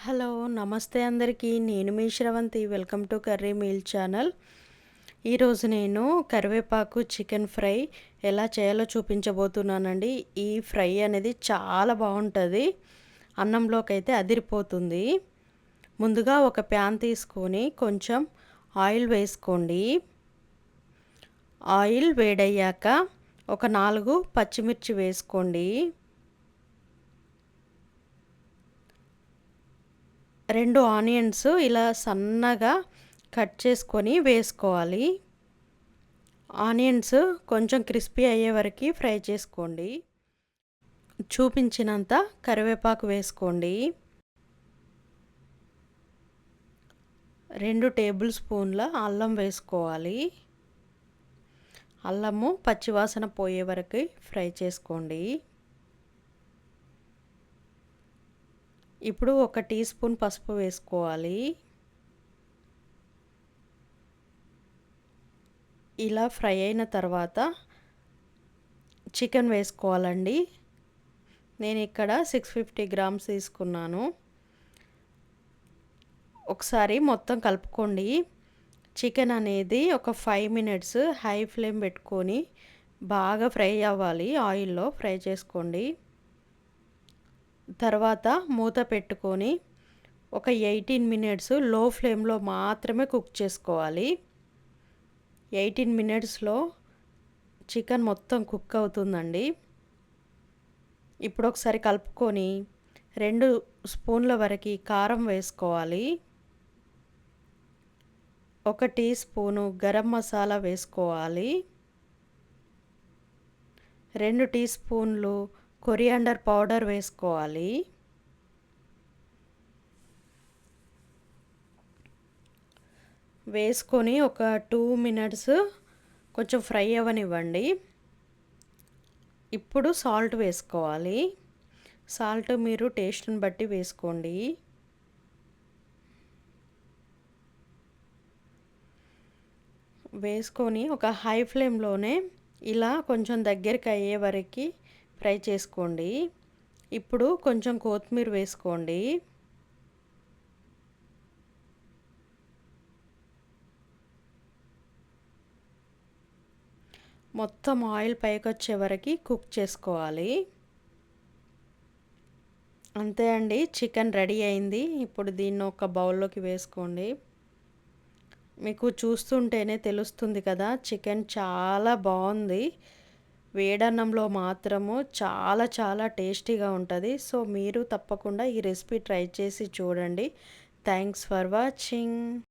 Hello నమస్తే అందరికీ. నేను మీ Sravanthi. Welcome to curry meal channel. ఈరోజు నేను కరివేపాకు చికెన్ ఫ్రై ఎలా చేయాలో చూపించబోతున్నానండి. ఈ ఫ్రై అనేది చాలా బాగుంటుంది. అన్నంలోకి అయితే అదిరిపోతుంది. ముందుగా ఒక ప్యాన్ తీసుకొని కొంచెం ఆయిల్ వేసుకోండి. ఆయిల్ వేడయ్యాక ఒక 4 పచ్చిమిర్చి వేసుకోండి. 2 ఆనియన్స్ ఇలా సన్నగా కట్ చేసుకొని వేసుకోవాలి. ఆనియన్స్ కొంచెం క్రిస్పీ అయ్యే వరకు ఫ్రై చేసుకోండి. చూపించినంత కరివేపాకు వేసుకోండి. 2 టేబుల్ స్పూన్ల అల్లం వేసుకోవాలి. అల్లము పచ్చివాసన పోయే వరకు ఫ్రై చేసుకోండి. ఇప్పుడు 1 టీ స్పూన్ పసుపు వేసుకోవాలి. ఇలా ఫ్రై అయిన తర్వాత చికెన్ వేసుకోవాలండి. నేను ఇక్కడ 650 గ్రామ్స్ తీసుకున్నాను. ఒకసారి మొత్తం కలుపుకోండి. చికెన్ అనేది ఒక 5 మినిట్స్ హై ఫ్లేమ్ పెట్టుకొని బాగా ఫ్రై అవ్వాలి. ఆయిల్లో ఫ్రై చేసుకోండి. తర్వాత మూత పెట్టుకొని ఒక 18 మినిట్స్ లో ఫ్లేమ్లో మాత్రమే కుక్ చేసుకోవాలి. 18 మినిట్స్లో చికెన్ మొత్తం కుక్ అవుతుందండి. ఇప్పుడు ఒకసారి కలుపుకొని 2 స్పూన్ల వరకు కారం వేసుకోవాలి. 1 టీ స్పూను గరం మసాలా వేసుకోవాలి. 2 టీ స్పూన్లు కొరియాండర్ పౌడర్ వేసుకోవాలి. వేసుకొని ఒక 2 మినిట్స్ కొంచెం ఫ్రై అవ్వనివ్వండి. ఇప్పుడు సాల్ట్ వేసుకోవాలి. సాల్ట్ మీరు టేస్ట్ని బట్టి వేసుకోండి. వేసుకొని ఒక హై ఫ్లేమ్లోనే ఇలా కొంచెం దగ్గరికి అయ్యే వరకు ఫ్రై చేసుకోండి. ఇప్పుడు కొంచెం కొత్తిమీర వేసుకోండి. మొత్తం ఆయిల్ పైకి వచ్చే వరకు కుక్ చేసుకోవాలి. అంతే అండి, చికెన్ రెడీ అయింది. ఇప్పుడు దీన్ని ఒక బౌల్లోకి వేసుకోండి. మీకు చూస్తుంటేనే తెలుస్తుంది కదా, చికెన్ చాలా బాగుంది. వేడన్నంలో మాత్రము చాలా చాలా టేస్టీగా ఉంటుంది. సో మీరు తప్పకుండా ఈ రెసిపీ ట్రై చేసి చూడండి. Thanks for watching.